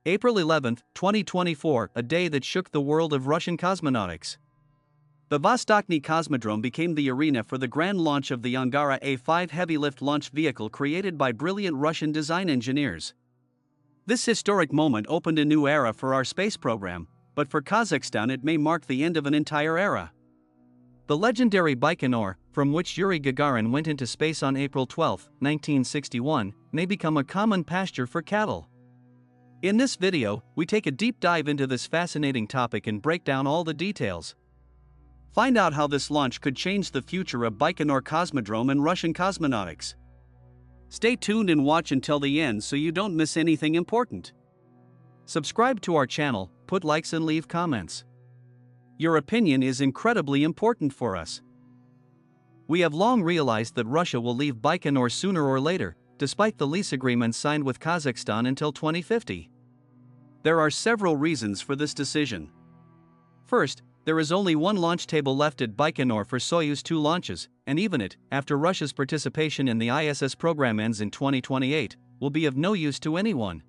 April 11, 2024, a day that shook the world of Russian cosmonautics. The Vostochny Cosmodrome became the arena for the grand launch of the Angara A-5 heavy-lift launch vehicle created by brilliant Russian design engineers. This historic moment opened a new era for our space program, but for Kazakhstan it may mark the end of an entire era. The legendary Baikonur, from which Yuri Gagarin went into space on April 12, 1961, may become a common pasture for cattle. In this video, we take a deep dive into this fascinating topic and break down all the details. Find out how this launch could change the future of Baikonur Cosmodrome and Russian cosmonautics. Stay tuned and watch until the end so you don't miss anything important. Subscribe to our channel, put likes and leave comments. Your opinion is incredibly important for us. We have long realized that Russia will leave Baikonur sooner or later, despite the lease agreement signed with Kazakhstan until 2050. There are several reasons for this decision. First, there is only one launch table left at Baikonur for Soyuz 2 launches, and even it, after Russia's participation in the ISS program ends in 2028, will be of no use to anyone.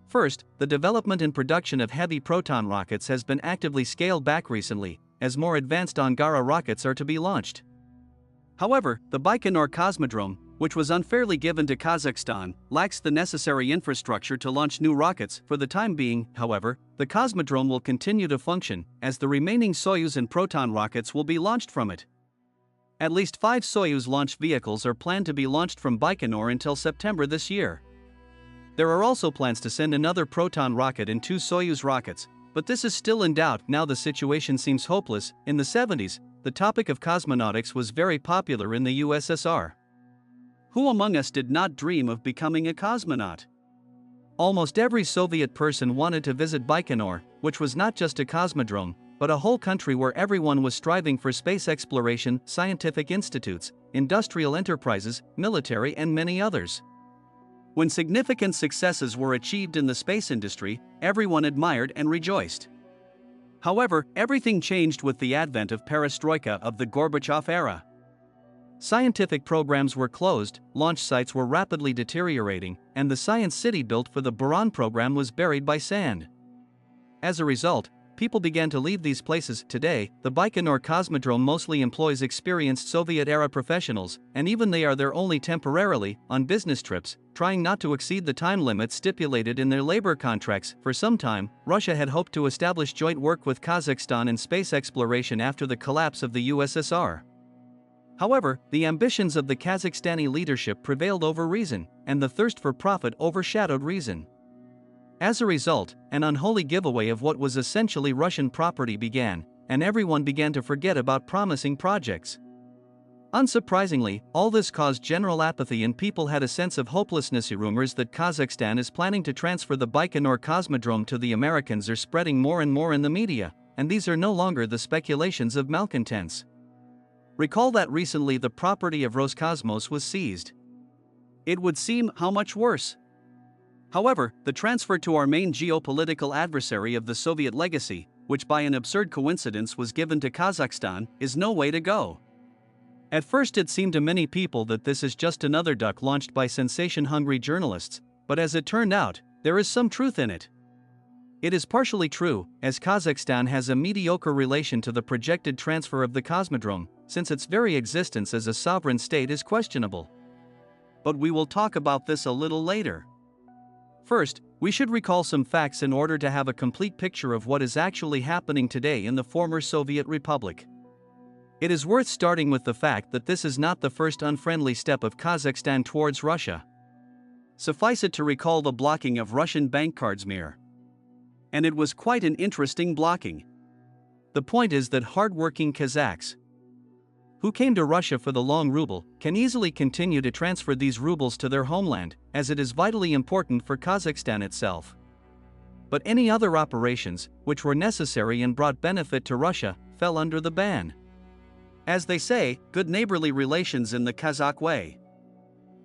First, the development and production of heavy proton rockets has been actively scaled back recently, as more advanced Angara rockets are to be launched. However, the Baikonur Cosmodrome, which was unfairly given to Kazakhstan, lacks the necessary infrastructure to launch new rockets. For the time being, however, the Cosmodrome will continue to function, as the remaining Soyuz and Proton rockets will be launched from it. At least 5 Soyuz launch vehicles are planned to be launched from Baikonur until September this year. There are also plans to send another Proton rocket and 2 Soyuz rockets, but this is still in doubt now the situation seems hopeless. In the 70s, the topic of cosmonautics was very popular in the USSR. Who among us did not dream of becoming a cosmonaut? Almost every Soviet person wanted to visit Baikonur, which was not just a cosmodrome, but a whole country where everyone was striving for space exploration, scientific institutes, industrial enterprises, military and many others. When significant successes were achieved in the space industry, everyone admired and rejoiced. However, everything changed with the advent of perestroika of the Gorbachev era. Scientific programs were closed, launch sites were rapidly deteriorating, and the science city built for the Buran program was buried by sand. As a result, people began to leave these places. Today, the Baikonur Cosmodrome mostly employs experienced Soviet-era professionals, and even they are there only temporarily, on business trips, trying not to exceed the time limits stipulated in their labor contracts. For some time, Russia had hoped to establish joint work with Kazakhstan in space exploration after the collapse of the USSR. However, the ambitions of the Kazakhstani leadership prevailed over reason, and the thirst for profit overshadowed reason. As a result, an unholy giveaway of what was essentially Russian property began, and everyone began to forget about promising projects. Unsurprisingly, all this caused general apathy and people had a sense of hopelessness. Rumors that Kazakhstan is planning to transfer the Baikonur Cosmodrome to the Americans are spreading more and more in the media, and these are no longer the speculations of malcontents. Recall that recently the property of Roscosmos was seized. It would seem how much worse. However, the transfer to our main geopolitical adversary of the Soviet legacy, which by an absurd coincidence was given to Kazakhstan, is no way to go. At first it seemed to many people that this is just another duck launched by sensation-hungry journalists, but as it turned out, there is some truth in it. It is partially true, as Kazakhstan has a mediocre relation to the projected transfer of the Cosmodrome, since its very existence as a sovereign state is questionable. But we will talk about this a little later. First, we should recall some facts in order to have a complete picture of what is actually happening today in the former Soviet Republic. It is worth starting with the fact that this is not the first unfriendly step of Kazakhstan towards Russia. Suffice it to recall the blocking of Russian bank cards Mir. And it was quite an interesting blocking. The point is that hard-working Kazakhs, who came to Russia for the long ruble, can easily continue to transfer these rubles to their homeland, as it is vitally important for Kazakhstan itself. But any other operations, which were necessary and brought benefit to Russia, fell under the ban. As they say, good neighborly relations in the Kazakh way.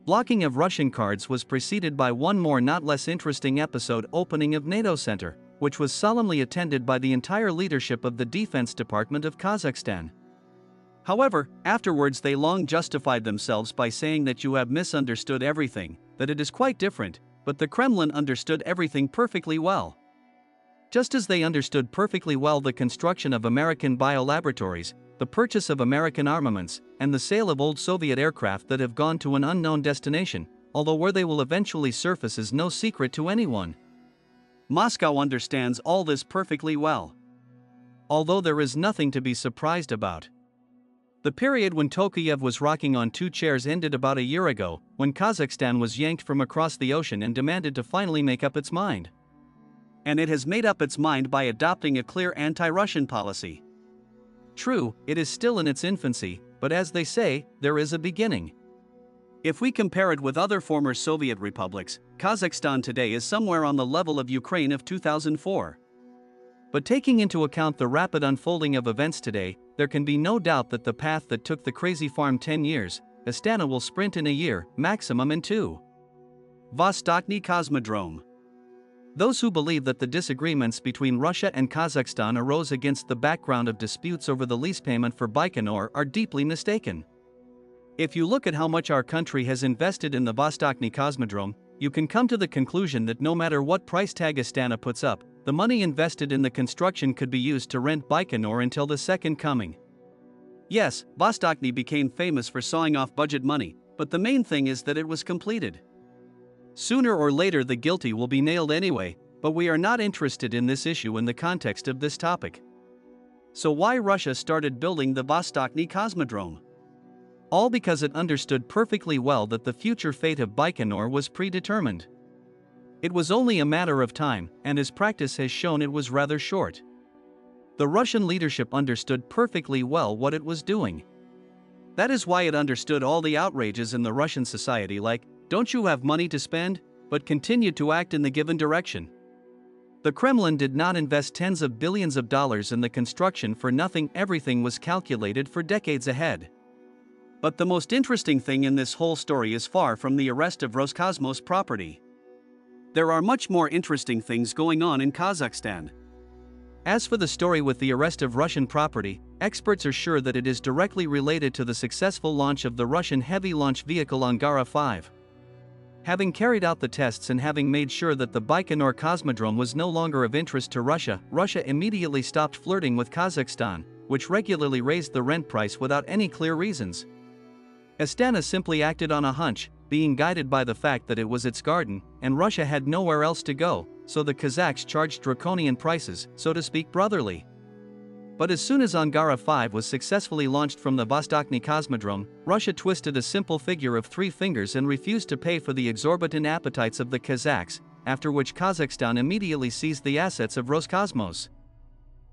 Blocking of Russian cards was preceded by one more not less interesting episode: opening of NATO Center, which was solemnly attended by the entire leadership of the Defense Department of Kazakhstan. However, afterwards they long justified themselves by saying that you have misunderstood everything, that it is quite different, but the Kremlin understood everything perfectly well. Just as they understood perfectly well the construction of American biolaboratories, the purchase of American armaments, and the sale of old Soviet aircraft that have gone to an unknown destination, although where they will eventually surface is no secret to anyone. Moscow understands all this perfectly well. Although there is nothing to be surprised about. The period when Tokayev was rocking on two chairs ended about a year ago, when Kazakhstan was yanked from across the ocean and demanded to finally make up its mind. And it has made up its mind by adopting a clear anti-Russian policy. True, it is still in its infancy, but as they say, there is a beginning. If we compare it with other former Soviet republics, Kazakhstan today is somewhere on the level of Ukraine of 2004. But taking into account the rapid unfolding of events today, there can be no doubt that the path that took the crazy farm 10 years, Astana will sprint in a year, maximum in 2. Vostochny Cosmodrome. Those who believe that the disagreements between Russia and Kazakhstan arose against the background of disputes over the lease payment for Baikonur are deeply mistaken. If you look at how much our country has invested in the Vostochny Cosmodrome, you can come to the conclusion that no matter what price tag Astana puts up, the money invested in the construction could be used to rent Baikonur until the second coming. Yes, Vostochny became famous for sawing off budget money, but the main thing is that it was completed. Sooner or later the guilty will be nailed anyway, but we are not interested in this issue in the context of this topic. So why Russia started building the Vostochny Cosmodrome? All because it understood perfectly well that the future fate of Baikonur was predetermined. It was only a matter of time, and as practice has shown it was rather short. The Russian leadership understood perfectly well what it was doing. That is why it understood all the outrages in the Russian society like, "Don't you have money to spend?" but continued to act in the given direction. The Kremlin did not invest tens of billions of dollars in the construction for nothing. Everything was calculated for decades ahead. But the most interesting thing in this whole story is far from the arrest of Roscosmos property. There are much more interesting things going on in Kazakhstan. As for the story with the arrest of Russian property, experts are sure that it is directly related to the successful launch of the Russian heavy launch vehicle Angara 5. Having carried out the tests and having made sure that the Baikonur Cosmodrome was no longer of interest to Russia, Russia immediately stopped flirting with Kazakhstan, which regularly raised the rent price without any clear reasons. Astana simply acted on a hunch, being guided by the fact that it was its garden, and Russia had nowhere else to go, so the Kazakhs charged draconian prices, so to speak brotherly. But as soon as Angara 5 was successfully launched from the Vostochny Cosmodrome, Russia twisted a simple figure of 3 fingers and refused to pay for the exorbitant appetites of the Kazakhs, after which Kazakhstan immediately seized the assets of Roscosmos.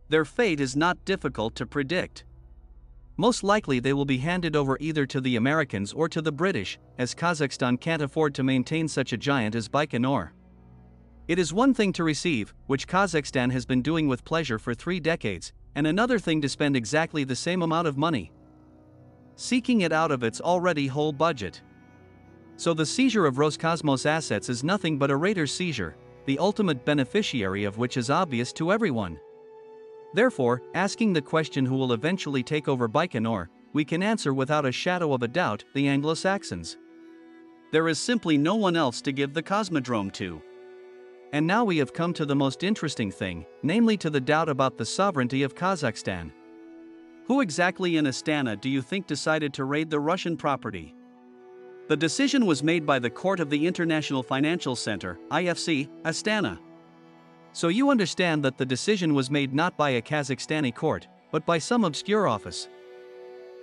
Their fate is not difficult to predict. Most likely they will be handed over either to the Americans or to the British, as Kazakhstan can't afford to maintain such a giant as Baikonur. It is one thing to receive, which Kazakhstan has been doing with pleasure for 3 decades, and another thing to spend exactly the same amount of money, seeking it out of its already whole budget. So the seizure of Roscosmos assets is nothing but a raider's seizure, the ultimate beneficiary of which is obvious to everyone. Therefore, asking the question who will eventually take over Baikonur, we can answer without a shadow of a doubt, the Anglo-Saxons. There is simply no one else to give the Cosmodrome to. And now we have come to the most interesting thing, namely to the doubt about the sovereignty of Kazakhstan. Who exactly in Astana do you think decided to raid the Russian property? The decision was made by the Court of the International Financial Center, IFC, Astana. So you understand that the decision was made not by a Kazakhstani court, but by some obscure office.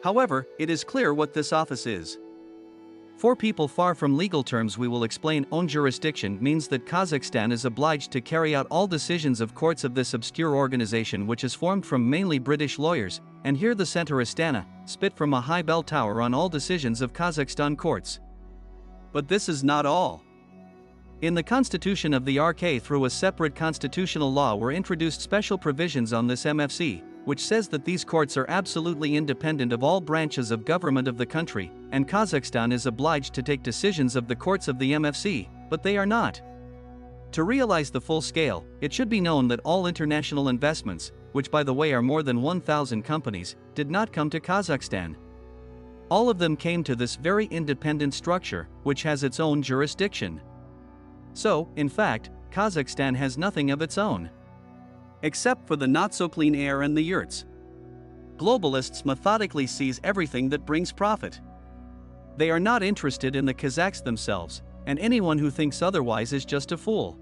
However, it is clear what this office is. For people far from legal terms, we will explain own jurisdiction means that Kazakhstan is obliged to carry out all decisions of courts of this obscure organization, which is formed from mainly British lawyers, and here the center Astana, spit from a high bell tower on all decisions of Kazakhstan courts. But this is not all. In the constitution of the RK, through a separate constitutional law, were introduced special provisions on this MFC, which says that these courts are absolutely independent of all branches of government of the country, and Kazakhstan is obliged to take decisions of the courts of the MFC, but they are not. To realize the full scale, it should be known that all international investments, which by the way are more than 1,000 companies, did not come to Kazakhstan. All of them came to this very independent structure, which has its own jurisdiction. So, in fact, Kazakhstan has nothing of its own. Except for the not-so-clean air and the yurts. Globalists methodically seize everything that brings profit. They are not interested in the Kazakhs themselves, and anyone who thinks otherwise is just a fool.